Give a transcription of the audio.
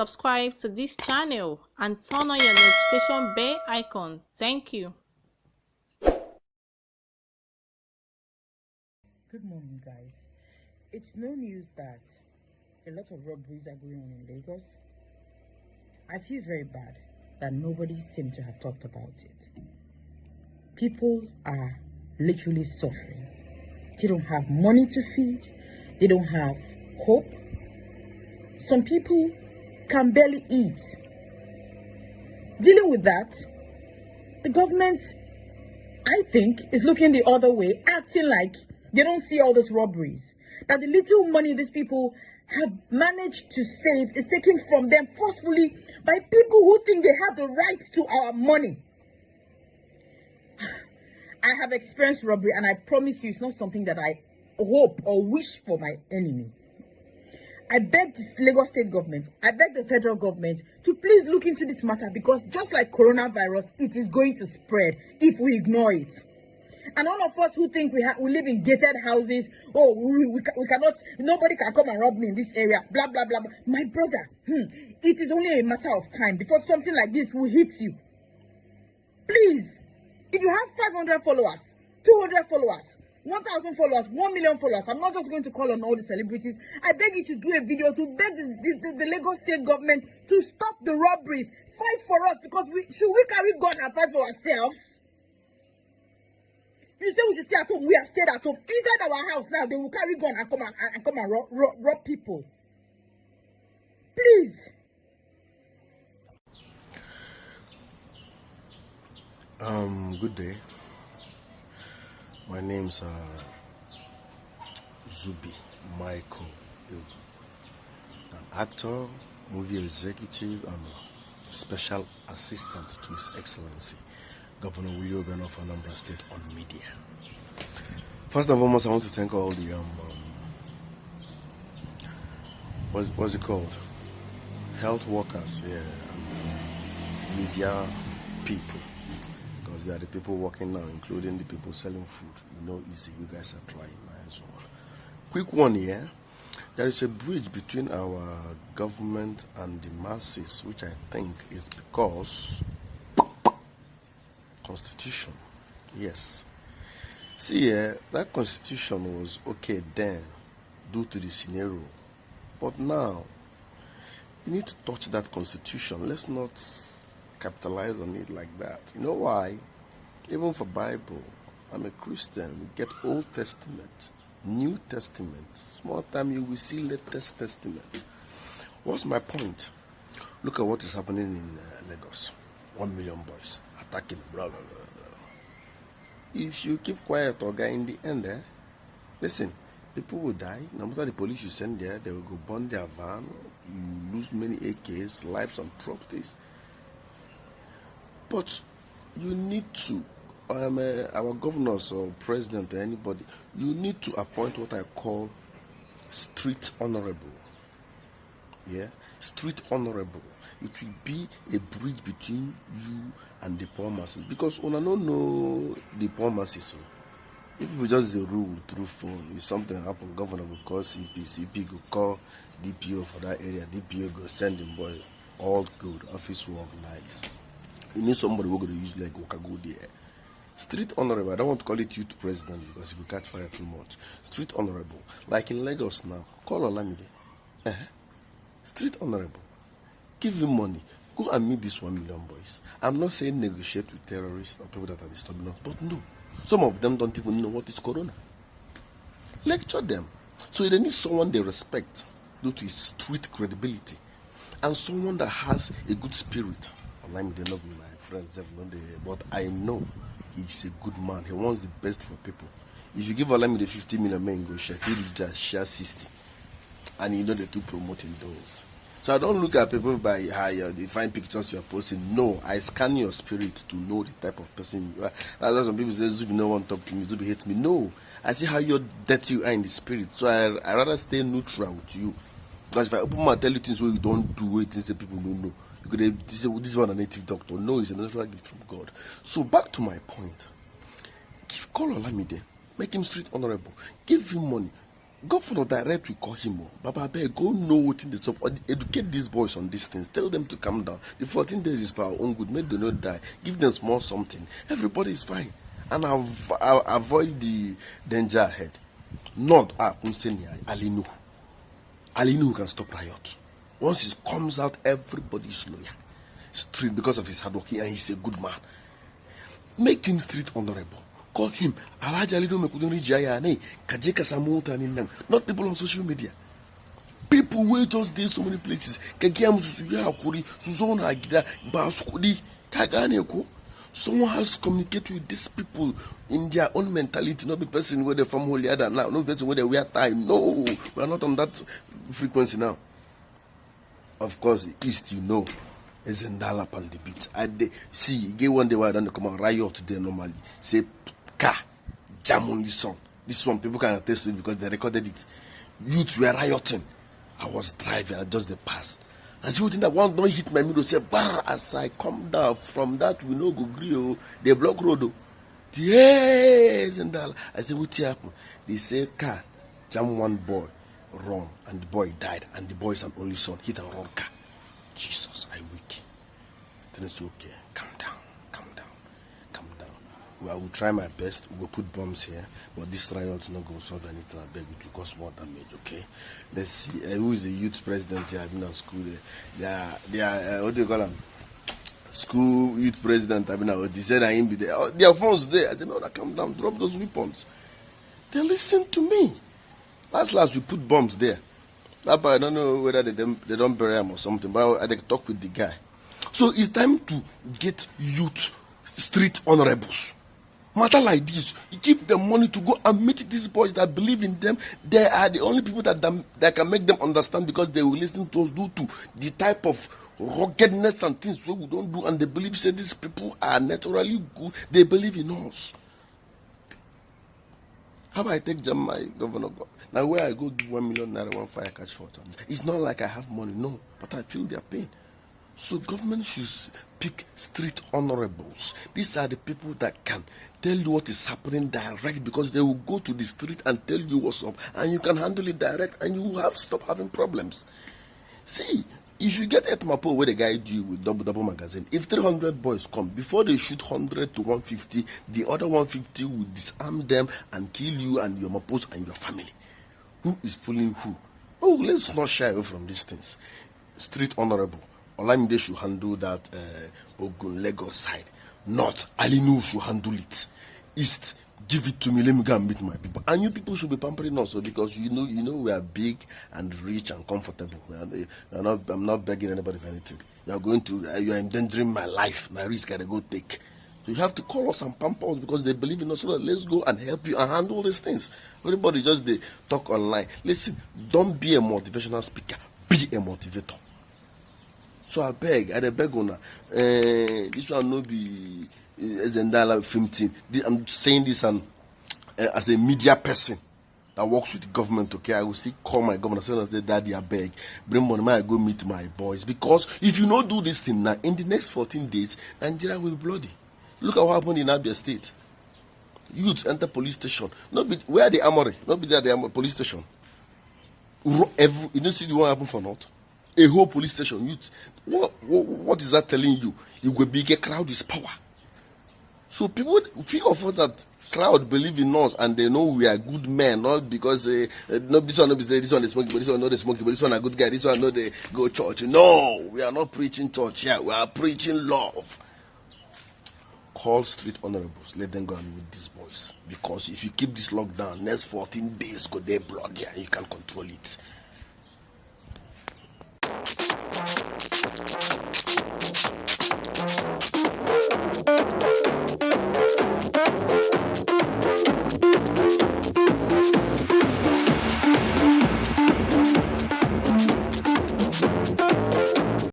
subscribe to this channel and turn on your notification bell icon. Thank you. Good morning, guys. It's no news that a lot of robberies are going on in Lagos. I feel very bad that nobody seemed to have talked about it. People are literally suffering. They don't have money to feed. They don't have hope. Some people can barely eat. Dealing with that, the government, I think, is looking the other way, acting like they don't see all these robberies. That the little money these people have managed to save is taken from them forcefully by people who think they have the right to our money. I have experienced robbery, and I promise you it's not something that I hope or wish for my enemy. I beg the Lagos state government, I beg the federal government to please look into this matter, because just like coronavirus, it is going to spread if we ignore it. And all of us who think we live in gated houses, oh, we cannot, nobody can come and rob me in this area, blah, blah, blah, blah. My brother, it is only a matter of time before something like this will hit you. Please, if you have 500 followers, 200 followers, 1,000 followers, 1 million followers, I'm not just going to call on all the celebrities. I beg you to do a video to beg the Lagos state government to stop the robberies. Fight for us, because should we carry gun and fight for ourselves? You say we should stay at home. We have stayed at home. Inside our house now, they will carry gun and come and rob people. Please. Good day. My name's Zubi Michael, an actor, movie executive, and a special assistant to His Excellency Governor Willie Obiano of Anambra State on media. First and foremost, I want to thank all the what's it called? Health workers here, and media people. Because they are the people working now, including the people selling food. You know, easy. You guys are trying as well. Quick one here. There is a bridge between our government and the masses, which I think is because Constitution. Yes. See here, that Constitution was okay then, due to the scenario. But now, you need to touch that Constitution. Let's not capitalize on it like that. You know why? Even for Bible, I'm a Christian. We get Old Testament, New Testament. Small time you will see latest Testament. What's my point? Look at what is happening in Lagos. 1 million boys attacking, blah, blah, blah, blah. If you keep quiet, Oga, in the end, listen, people will die. No matter the police you send there, they will go burn their van. You lose many AKs, lives and properties. But you need to, our governors or president or anybody, you need to appoint what I call street honorable. Yeah, street honorable. It will be a bridge between you and the poor masses, because una no know the poor masses. So if people just the rule through phone, if something happen, governor will call CP, CP will call DPO for that area, DPO go send him boy, all good, office work nice. You need somebody who going to use like go there. Street honorable, I don't want to call it youth president because you will catch fire too much. Street honorable, like in Lagos now, call Olamide. Street honorable. Give him money. Go and meet these 1 million boys. I'm not saying negotiate with terrorists or people that are disturbing us, but no. Some of them don't even know what is corona. Lecture them. So they need someone they respect due to his street credibility, and someone that has a good spirit. Olamide may not be my friends, but I know he's a good man. He wants the best for people. If you give Olamide 50 million men go share, he reach that share 60. And you know the two promoting those. So I don't look at people by how they find pictures you're posting. No, I scan your spirit to know the type of person you are. That's why some people say, Zubi, no one talk to me, Zubi hates me. No, I see how you're dirty you are in the spirit. So I rather stay neutral with you. Because if I open my tell you things where you don't do it, things that people don't know. You could say, this is one a native doctor. No, it's a natural gift from God. So back to my point. Call Olamide. Make him street honorable. Give him money. Go for the direct, we call him. Baba, I beg, go know what in the top. Educate these boys on these things. Tell them to calm down. The 14 days is for our own good. Make them not die. Give them small something. Everybody is fine. And I'll avoid the danger ahead. Not Alinu. Alinu can stop riot. Once he comes out, everybody is loyal. Street because of his hard work, and he's a good man. Make him street honorable. Call him not people on social media. People wait just there so many places. Someone has to communicate with these people in their own mentality, not the person where they're from holy other now, not the person where they wear time. No, we are not on that frequency now. Of course, the East, is in Dalap on the beat. See, get one day where I don't come out riot there normally. Say car jam on this song. This one people can attest to it because they recorded it. Youths were rioting. I was driving, I just the pass. And see what in that one don't hit my mirror, say bar as I come down from that we no go grill. They block road. Yes, and I say what happened? They say car jam one boy, run, and the boy died, and the boy is an only son, hit and run car. Jesus, I weak. Then it's okay. Calm down. Well, I will try my best. We'll put bombs here, but this riot is not going to solve anything. I beg you to cause more damage, okay? Let's see. Who is the youth president here? I've been at school there. They are what do you call them? School youth president. I've been out. They said I ain't be there. Oh, their phones there. I said, no, calm down. Drop those weapons. They listen to me. Last, we put bombs there. That part, I don't know whether they don't bury them or something, but I talk with the guy. So it's time to get youth street honorables. Matter like this, you give them money to go and meet these boys that believe in them. They are the only people that can make them understand, because they will listen to us due to the type of ruggedness and things we don't do, and they believe say these people are naturally good. They believe in us. How about I take Jam my governor? Now where I go give 1 million naira, 1 fire catch for them. It's not like I have money, no, but I feel their pain. So government should pick street honorables. These are the people that can tell you what is happening direct, because they will go to the street and tell you what's up, and you can handle it direct, and you will stop having problems. See, if you get Etmapo where they guide you with double magazine, if 300 boys come, before they shoot 100 to 150, the other 150 will disarm them and kill you and your mapos and your family. Who is fooling who? Oh, let's not shy away from these things. Street honorable. Olamide should handle that Ogun Lagos side. Not Alinu should handle it. East, give it to me. Let me go and meet my people. And you people should be pampering also, because you know we are big and rich and comfortable. I'm not begging anybody for anything. You are endangering my life. My risk I go take. So you have to call us and pamper us, because they believe in us. So let's go and help you and handle these things. Everybody just they talk online. Listen, don't be a motivational speaker. Be a motivator. So I beg on this one no be Zendala film team. I'm saying this as a media person that works with the government, okay? I will still call my governor and say, Daddy, I beg, bring money, I go meet my boys. Because if you not do this thing now, in the next 14 days, Nigeria will be bloody. Look at what happened in Abia State. Youths enter police station. Where the armory? Not be there, the police station. You don't see the one happen for not? A whole police station. Youth. What is that telling you? You will be a crowd is power. So people, few of us that crowd believe in us, and they know we are good men, not because no, this one no be say this one is smoking, but this one not the smoking, but this one a good guy, this one no they go church. No, we are not preaching church here. We are preaching love. Call street honorables, let them go and meet these boys, because if you keep this lockdown, next 14 days go there bloody, and you can't control it.